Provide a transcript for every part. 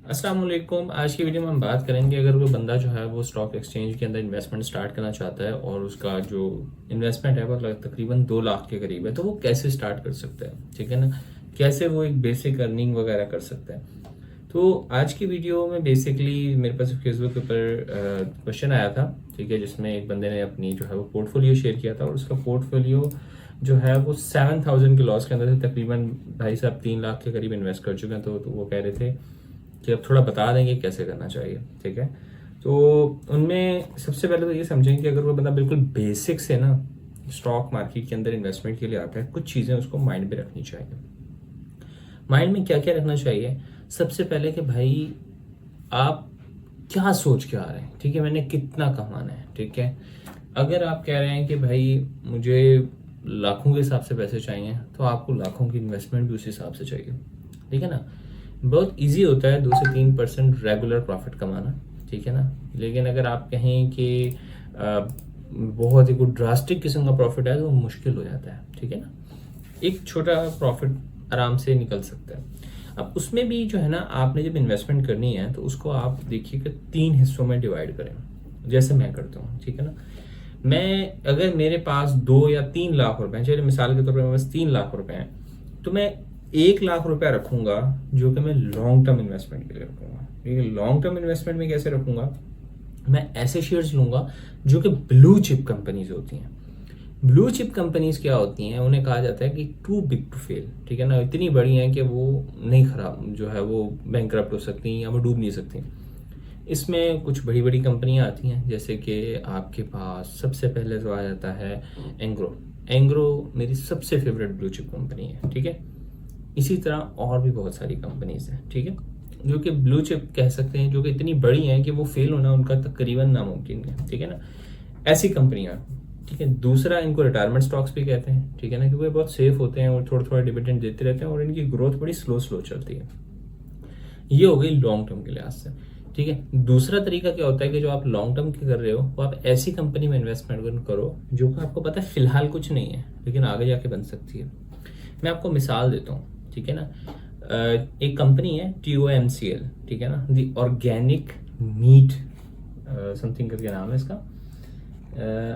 अस्सलाम वालेकुम। आज की वीडियो में हम बात करेंगे अगर कोई बंदा जो है वो स्टॉक एक्सचेंज के अंदर इन्वेस्टमेंट स्टार्ट करना चाहता है और उसका जो इन्वेस्टमेंट है वो तकरीबन 2 लाख के करीब है, तो वो कैसे स्टार्ट कर सकता है, ठीक है ना। कैसे वो एक बेसिक अर्निंग वगैरह कर सकता है। तो आज की वीडियो में बेसिकली मेरे पास फेसबुक के ऊपर क्वेश्चन आया था, ठीक है, जिसमें एक बंदे ने अपनी जो है वो पोर्टफोलियो शेयर किया था और उसका पोर्टफोलियो जो है वो 7,000 के लॉस के अंदर से तकरीबन भाई साहब 3 लाख के करीब इन्वेस्ट कर चुके हैं। तो वो कह रहे थे कि अब थोड़ा बता देंगे कैसे करना चाहिए, ठीक है। तो उनमें सबसे पहले तो ये समझें कि अगर वो बंदा बिल्कुल बेसिक से ना स्टॉक मार्केट के अंदर इन्वेस्टमेंट के लिए आता है, कुछ चीज़ें उसको माइंड में रखनी चाहिए। माइंड में क्या क्या रखना चाहिए? सबसे पहले कि भाई आप क्या सोच के आ रहे हैं, ठीक है, मैंने कितना कमाना है, ठीक है। अगर आप कह रहे हैं कि भाई मुझे लाखों के हिसाब से पैसे चाहिए, तो आपको लाखों की इन्वेस्टमेंट भी उस हिसाब से चाहिए, ठीक है ना। बहुत इजी होता है 2 से 3% रेगुलर प्रॉफिट कमाना, ठीक है ना। लेकिन अगर आप कहें कि बहुत ही कुछ ड्रास्टिक किस्म का प्रॉफिट है तो मुश्किल हो जाता है, ठीक है ना। एक छोटा प्रॉफिट आराम से निकल सकता है। अब उसमें भी जो है ना, आपने जब इन्वेस्टमेंट करनी है तो उसको आप देखिए कि 3 हिस्सों में डिवाइड करें, जैसे मैं करता हूँ, ठीक है ना। मैं अगर मेरे पास 2 या 3 लाख रुपए हैं, चलिए मिसाल के तौर पर मेरे पास 3 लाख रुपए हैं, तो मैं 1 लाख रुपया रखूंगा जो कि मैं लॉन्ग टर्म इन्वेस्टमेंट के लिए रखूंगा। ठीक है, लॉन्ग टर्म इन्वेस्टमेंट में कैसे रखूंगा? मैं ऐसे शेयर्स लूंगा जो कि ब्लू चिप कंपनीज होती हैं। ब्लू चिप कंपनीज क्या होती हैं, उन्हें कहा जाता है कि टू बिग टू फेल, ठीक है ना, इतनी बड़ी हैं कि वो नहीं खराब जो है वो बैंकरप्ट हो सकती हैं या वो डूब नहीं सकती। इसमें कुछ बड़ी बड़ी कंपनियां आती हैं, जैसे कि आपके पास सबसे पहले तो आ जाता है एंग्रो। एंग्रो मेरी सबसे फेवरेट ब्लू चिप कंपनी है, ठीक है। इसी तरह और भी बहुत सारी कंपनीज हैं, ठीक है, जो कि ब्लू चिप कह सकते हैं, जो कि इतनी बड़ी हैं कि वो फेल होना उनका तकरीबन नामुमकिन है, ठीक है ना। ऐसी कंपनियां, ठीक है। दूसरा, इनको रिटायरमेंट स्टॉक्स भी कहते हैं, ठीक है ना, क्योंकि बहुत सेफ होते हैं और थोड़ा थोड़ा डिविडेंड देते रहते हैं और इनकी ग्रोथ बड़ी स्लो स्लो चलती है। ये हो गई लॉन्ग टर्म के लिहाज से, ठीक है। दूसरा तरीका क्या होता है कि जो आप लॉन्ग टर्म के कर रहे हो वो आप ऐसी कंपनी में इन्वेस्टमेंट करो जो कि आपको पता है फिलहाल कुछ नहीं है लेकिन आगे जाके बन सकती है। मैं आपको मिसाल देता हूँ, ठीक है ना। एक कंपनी है TOMCL, ठीक है ना, दी ऑर्गेनिक मीट समथिंग करके नाम है इसका।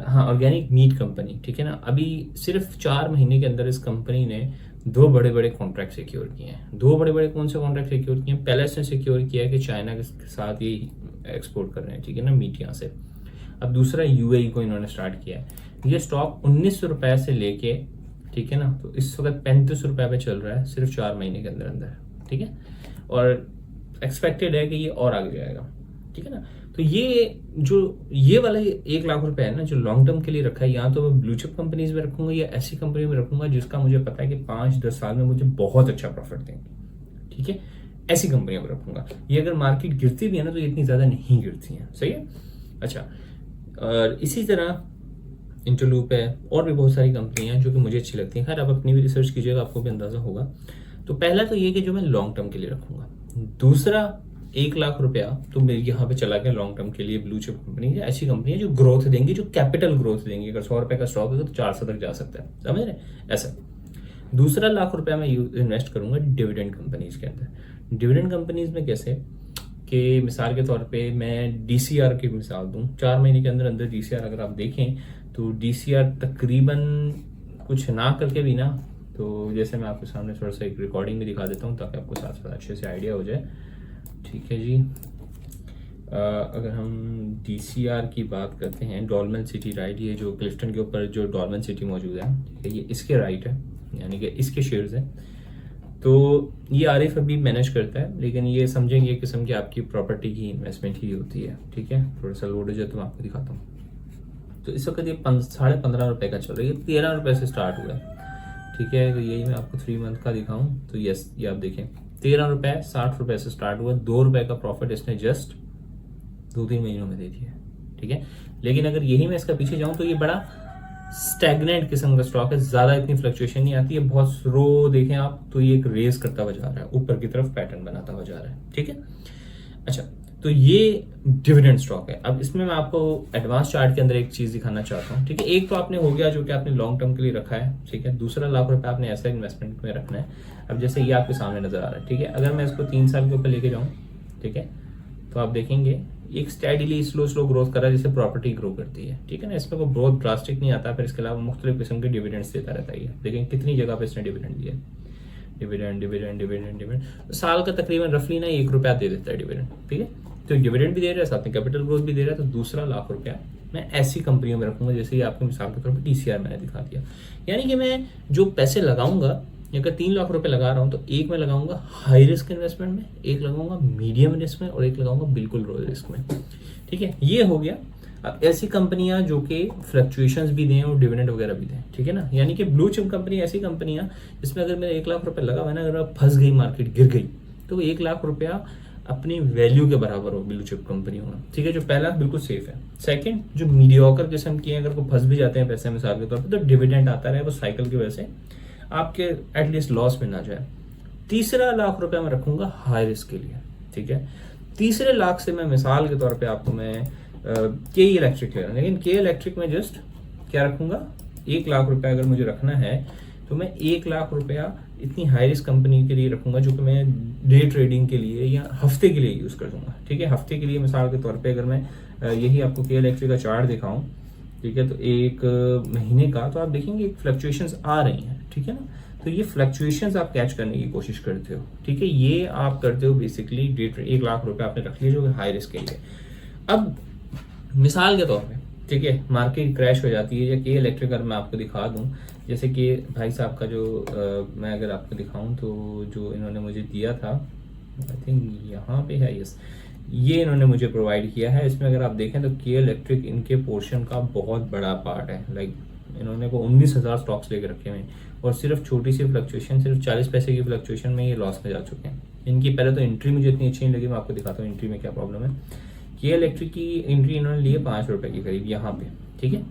हाँ, ऑर्गेनिक मीट कंपनी, ठीक है ना। अभी सिर्फ 4 महीने के अंदर इस कंपनी ने 2 बड़े बड़े कॉन्ट्रैक्ट सिक्योर किए हैं। 2 बड़े बड़े कौन से कॉन्ट्रैक्ट सिक्योर किए हैं? पहले इसने सिक्योर किया है कि चाइना के साथ ये एक्सपोर्ट कर रहे हैं, ठीक है ना, मीट यहाँ से। अब दूसरा, UAE को इन्होंने स्टार्ट किया है। ये स्टॉक 1900 रुपए से लेके, ठीक है ना, तो इस वक्त 35 रुपए पे चल रहा है सिर्फ 4 महीने के अंदर अंदर, ठीक है। और एक्सपेक्टेड है कि ये और आगे जाएगा, ठीक है ना। तो ये वाला 1 लाख रुपए है ना, जो लॉन्ग टर्म के लिए रखा है, या तो मैं ब्लू चिप कंपनीज में रखूंगा या ऐसी कंपनी में रखूंगा जिसका मुझे पता है कि 5-10 साल में मुझे बहुत अच्छा प्रॉफिट देंगे, ठीक है। ऐसी कंपनियों में रखूंगा। ये अगर मार्केट गिरती भी है ना तो ये इतनी ज्यादा नहीं गिरती है, सही है। अच्छा, और इसी तरह इंटरलूप है और भी बहुत सारी कंपनियां हैं जो कि मुझे अच्छी लगती हैं। खैर, आप अपनी भी रिसर्च कीजिएगा, आपको भी अंदाजा होगा। तो पहला तो ये कि जो मैं लॉन्ग टर्म के लिए रखूंगा। दूसरा, 1 लाख रुपया तो मेरे यहाँ पे चला गया लॉन्ग टर्म के लिए ब्लू चिप कंपनी है। ऐसी कंपनी है जो ग्रोथ देंगी, जो कैपिटल ग्रोथ देंगी। अगर 100 रुपए का स्टॉक है तो 400 तक जा सकता है, समझ रहे हैं? ऐसा। दूसरा 1 लाख रुपया मैं इन्वेस्ट करूंगा डिविडेंड कंपनीज के अंदर। डिविडेंड कंपनीज में कैसे कि मिसाल के तौर पे मैं DCR की मिसाल दूं, 4 महीने के अंदर अंदर DCR अगर आप देखें तो DCR तकरीबन कुछ ना करके भी ना, तो जैसे मैं आपके सामने थोड़ा सा एक रिकॉर्डिंग भी दिखा देता हूँ ताकि आपको साथ साथ अच्छे से आइडिया हो जाए, ठीक है जी। अगर हम DCR की बात करते हैं, डॉलमेन सिटी, राइट, ये जो क्लिफ्टन के ऊपर जो डॉलमेन सिटी मौजूद है, ठीक है, ये इसके राइट है, यानी कि इसके शेयर्स हैं। तो ये आरिफ अभी मैनेज करता है, लेकिन ये समझेंगे एक किस्म की आपकी प्रॉपर्टी की इन्वेस्टमेंट ही होती है, ठीक है। थोड़ा सा लोड हो जाए तो मैं आपको दिखाता हूँ। तो इस वक्त ये 15.5 रुपए का चल रहा है। ये 13 रुपए से स्टार्ट हुआ है, ठीक है। तो यही मैं आपको 3 मंथ का दिखाऊं तो यस, ये आप देखें 13 रुपए 60 रुपए से स्टार्ट हुआ। 2 रुपए का प्रॉफिट इसने जस्ट 2-3 महीनों में दे दिया, ठीक है। लेकिन अगर यही मैं इसका पीछे जाऊं तो ये बड़ा स्टैग्नेंट किस्म का स्टॉक है, ज्यादा इतनी फ्लक्चुएशन नहीं आती है, बहुत स्लो देखें आप तो ये एक रेस करता हुआ जा रहा है, ऊपर की तरफ पैटर्न बनाता हुआ जा रहा है, ठीक है। अच्छा, तो ये डिविडेंड स्टॉक है। अब इसमें मैं आपको एडवांस चार्ट के अंदर एक चीज दिखाना चाहता हूँ, ठीक है। एक तो आपने हो गया जो कि आपने लॉन्ग टर्म के लिए रखा है, ठीक है। दूसरा, 1 लाख रुपए आपने ऐसा इन्वेस्टमेंट में रखना है। अब जैसे ये आपके सामने नजर आ रहा है, ठीक है। अगर मैं इसको 3 साल के ऊपर लेके जाऊँ ठीक है। तो आप देखेंगे एक स्टेडीली स्लो ग्रोथ कर रहा है जैसे प्रॉपर्टी ग्रो करती है, ठीक है ना। इसमें कोई बहुत ड्रास्टिक नहीं आता, फिर इसके अलावा मुख्तलिफ किस्म के डिविडेंड्स देता रहता है। देखें कितनी जगह पे इसने डिविडेंड दिया, डिविडेंड साल का तकरीबन रफली ना 1 रुपया दे देता है डिविडेंड, ठीक है। तो डिविडेंड भी दे रहा है, साथ में कैपिटल ग्रोथ भी दे रहा है। तो दूसरा लाख रुपया मैं ऐसी कंपनियों में रखूंगा जैसे ये आपको मिसाल के तौर पर TCR मैंने दिखा दिया। यानी कि मैं जो पैसे लगाऊंगा, अगर 3 लाख रुपए लगा रहा हूँ तो एक मैं लगाऊंगा हाई रिस्क इन्वेस्टमेंट में, एक लगाऊंगा मीडियम रिस्क में और एक लगाऊंगा बिल्कुल लो रिस्क में, ठीक है। ये हो गया। अब ऐसी कंपनियां जो कि फ्लक्चुएशंस भी दें और डिविडेंड वगैरह भी दें, ठीक है ना। यानी कि ब्लू चिप कंपनी ऐसी कंपनियां जिसमें अगर मेरा 1 लाख रुपए लगा हुआ है ना, अगर फंस गई, मार्केट गिर गई, तो 1 लाख रुपया अपनी वैल्यू के बराबर हो ब्लू चिप कंपनी होना, ठीक है। जो पहला बिल्कुल सेफ है। सेकंड, जो मीडियोकर किस्म की है, अगर वो फंस भी जाते हैं पैसे मिसाल के तौर पर, तो डिविडेंड आता रहे, वो साइकिल की वजह से आपके एटलीस्ट लॉस में ना जाए। तीसरा लाख रुपया मैं रखूंगा हाई रिस्क के लिए, ठीक है। तीसरे लाख से मैं मिसाल के तौर पे आपको मैं के इलेक्ट्रिक ले रहा हूँ, लेकिन के इलेक्ट्रिक में जस्ट क्या रखूंगा, 1 लाख रुपया अगर मुझे रखना है तो मैं 1 लाख रुपया इतनी हाई रिस्क कंपनी के लिए रखूंगा जो कि मैं डे ट्रेडिंग के लिए या हफ्ते के लिए यूज कर दूंगा, ठीक है। हफ्ते के लिए मिसाल के तौर पे अगर मैं यही आपको के इलेक्ट्रिक का चार्ट दिखाऊं, ठीक है, तो 1 महीने का, तो आप देखेंगे एक फ्लक्चुएशंस आ रही हैं, ठीक है ना। तो ये फ्लक्चुएशंस आप कैच करने की कोशिश करते हो, ठीक है। ये आप करते हो बेसिकली 1 लाख रुपए आपने रख लिया जो कि हाई रिस्क के लिए। अब मिसाल के तौर पे, ठीक है, मार्केट क्रैश हो जाती है या के इलेक्ट्रिक अगर मैं आपको दिखा दूं, जैसे कि भाई साहब का जो मैं अगर आपको दिखाऊं तो जो इन्होंने मुझे दिया था, आई थिंक यहाँ पे है, यस, ये इन्होंने मुझे प्रोवाइड किया है। इसमें अगर आप देखें तो के इलेक्ट्रिक इनके पोर्शन का बहुत बड़ा पार्ट है। लाइक इन्होंने को 19,000 स्टॉक्स लेके रखे हुए हैं और सिर्फ छोटी सी फ्लक्चुएशन, सिर्फ 40 पैसे की फ्लक्चुएशन में ये लॉस में जा चुके हैं। इनकी पहले तो एंट्री मुझे इतनी अच्छी नहीं लगी, मैं आपको दिखाता हूँ एंट्री में क्या प्रॉब्लम है। के इलेक्ट्रिक की एंट्री इन्होंने ली है 5 रुपए के करीब यहाँ पे, ठीक है।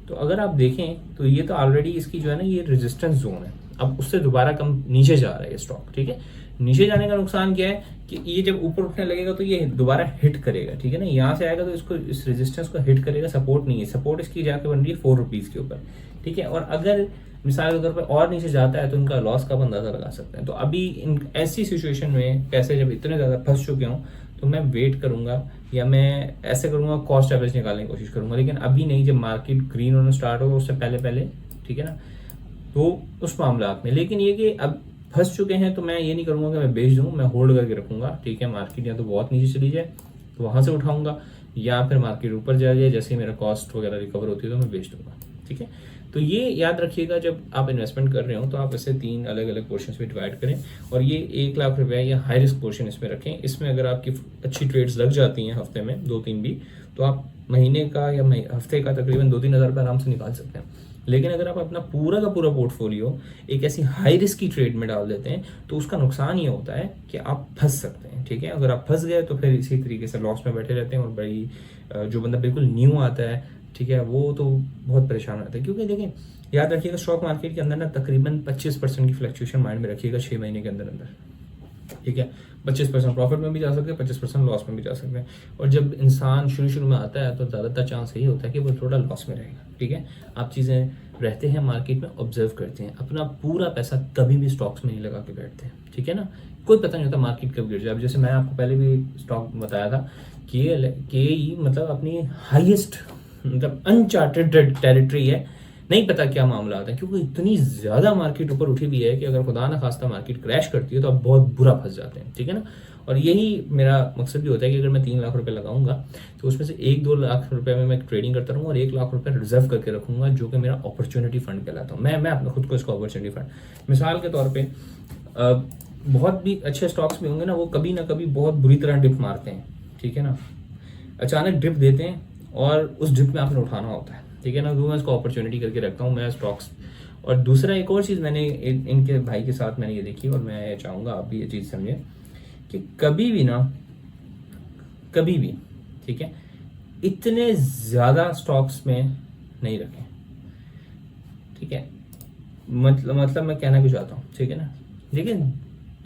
तो अगर आप देखें तो ये तो ऑलरेडी इसकी जो है ना ये रेजिस्टेंस जोन है, अब उससे दोबारा कम नीचे जा रहा है ये स्टॉक, ठीक है। नीचे जाने का नुकसान क्या है कि ये जब ऊपर उठने लगेगा तो ये दोबारा हिट करेगा, ठीक है ना। यहाँ से आएगा तो इसको इस रेजिस्टेंस को हिट करेगा, सपोर्ट नहीं है, सपोर्ट इसकी जाके बन रही है 4 रुपीज के ऊपर, ठीक है। और अगर मिसाल के तौर पर और नीचे जाता है तो इनका लॉस का अंदाजा लगा सकते हैं। तो अभी इन ऐसी सिचुएशन में पैसे जब इतने ज्यादा फंस चुके हों तो मैं वेट करूंगा या मैं ऐसे करूंगा, कॉस्ट एवरेज निकालने की कोशिश करूंगा, लेकिन अभी नहीं, जब मार्केट ग्रीन होना स्टार्ट होगा उससे पहले, ठीक है ना, तो उस मामला में। लेकिन ये कि अब फंस चुके हैं तो मैं ये नहीं करूंगा कि मैं बेच दूं, मैं होल्ड करके रखूंगा, ठीक है। मार्केट या तो बहुत नीचे चली जाए तो वहां से उठाऊंगा, या फिर मार्केट ऊपर जा जाए, जैसे ही मेरा कॉस्ट वगैरह रिकवर होती है तो मैं बेच दूंगा, ठीक है। तो ये याद रखिएगा जब आप इन्वेस्टमेंट कर रहे हो तो आप इसे 3 अलग अलग पोर्शन में डिवाइड करें और ये 1 लाख रुपया या हाई रिस्क पोर्शन इसमें रखें। इसमें अगर आपकी अच्छी ट्रेड्स लग जाती हैं हफ्ते में 2-3 भी, तो आप महीने का या हफ्ते का तकरीबन 2-3 हज़ार रुपये आराम से निकाल सकते हैं। लेकिन अगर आप अपना पूरा का पूरा पोर्टफोलियो एक ऐसी हाई रिस्क की ट्रेड में डाल देते हैं तो उसका नुकसान ये होता है कि आप फंस सकते हैं, ठीक है। अगर आप फंस गए तो फिर इसी तरीके से लॉस में बैठे रहते हैं और बड़ी जो बंदा बिल्कुल न्यू आता है, ठीक है, वो तो बहुत परेशान होता है। क्योंकि देखें, याद रखिएगा स्टॉक मार्केट के अंदर ना तकरीबन 25% की फ्लक्चुएशन माइंड में रखिएगा 6 महीने के अंदर, ठीक है। 25% प्रॉफिट में भी जा सकते हैं, 25% लॉस में भी जा सकते हैं। और जब इंसान शुरू में आता है तो ज़्यादातर चांस यही होता है कि वो थोड़ा लॉस में रहेगा, ठीक है। आप चीज़ें रहते हैं मार्केट में, ऑब्जर्व करते हैं, अपना पूरा पैसा कभी भी स्टॉक्स में नहीं लगा के बैठते हैं, ठीक है ना। कोई पता नहीं होता मार्केट कब गिर जाए। अब जैसे मैं आपको पहले भी स्टॉक बताया था कि मतलब अपनी हाईएस्ट मतलब अनचार्टेड टेरिटरी है, नहीं पता क्या मामला आता है, क्योंकि इतनी ज्यादा मार्केट ऊपर उठी भी है कि अगर खुदा ना खास्ता मार्केट क्रैश करती है तो आप बहुत बुरा फंस जाते हैं, ठीक है ना। और यही मेरा मकसद भी होता है कि अगर मैं 3 लाख रुपए लगाऊंगा तो उसमें से 1-2 लाख रुपए में मैं ट्रेडिंग करता रहूंगा और 1 लाख रुपए रिजर्व करके रखूंगा जो कि मेरा अपॉर्चुनिटी फंड कहलाता हूँ। मैं अपने खुद को इसको अपॉर्चुनिटी फंड, मिसाल के तौर पर बहुत भी अच्छे स्टॉक्स भी होंगे ना, वो कभी ना कभी बहुत बुरी तरह डिप मारते हैं, ठीक है ना, अचानक डिप देते हैं और उस डिप में आपने उठाना होता है, ठीक है ना। तो मैं इसको अपॉर्चुनिटी करके रखता हूँ मैं स्टॉक्स। और दूसरा एक और चीज़ मैंने इनके भाई के साथ मैंने ये देखी और मैं ये चाहूँगा आप भी ये चीज़ समझें कि कभी भी, ठीक है, इतने ज़्यादा स्टॉक्स में नहीं रखें, ठीक है। मतलब मैं कहना क्यों चाहता हूँ, ठीक है ना। लेकिन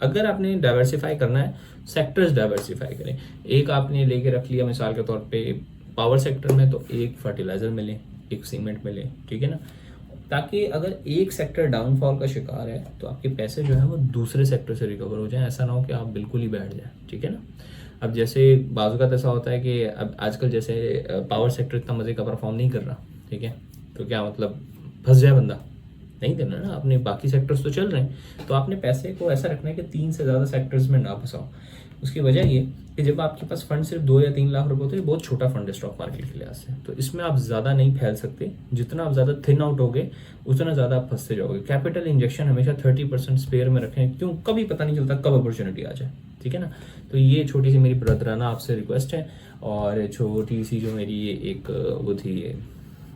अगर आपने डाइवर्सिफाई करना है, सेक्टर्स डाइवर्सिफाई करें। एक आपने लेके रख लिया मिसाल के तौर पे पावर सेक्टर में, तो एक फर्टिलाइजर मिले, एक सीमेंट मिले, ठीक है ना। ताकि अगर एक सेक्टर डाउनफॉल का शिकार है तो आपके पैसे जो है वो दूसरे सेक्टर से रिकवर हो जाएं, ऐसा ना हो कि आप बिल्कुल ही बैठ जाएं, ठीक है ना। अब जैसे बाजू का ऐसा होता है कि अब आजकल जैसे पावर सेक्टर इतना मज़े का परफॉर्म नहीं कर रहा, ठीक है, तो क्या मतलब फंस जाए बंदा, नहीं देना ना, अपने बाकी सेक्टर्स तो चल रहे हैं, तो आपने पैसे को ऐसा रखना है कि 3 से ज़्यादा सेक्टर्स में ना फंसाओ। उसकी वजह ये कि जब आपके पास फंड सिर्फ 2 या 3 लाख रुपए होते हैं, बहुत छोटा फंड है स्टॉक मार्केट के लिहाज से, तो इसमें आप ज़्यादा नहीं फैल सकते। जितना आप ज़्यादा थिन आउट होगे उतना ज़्यादा आप फंसते जाओगे। कैपिटल इंजेक्शन हमेशा 30% स्पेयर में रखें, क्यों, कभी पता नहीं चलता कब अपॉर्चुनिटी आ जाए, ठीक है ना। तो ये छोटी सी मेरी ब्रदराना आपसे रिक्वेस्ट है, और छोटी सी जो मेरी ये एक वो थी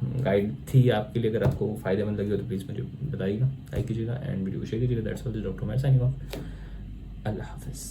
गाइड थी आपके लिए। अगर आपको फायदेमंद लगी हो तो प्लीज़ मुझे बताइएगा, लाइक कीजिएगा एंड वीडियो को शेयर कीजिएगा। दैट्स ऑल, दिस डॉक्टर मैं साइनिंग ऑफ। अल्लाह हाफिज़।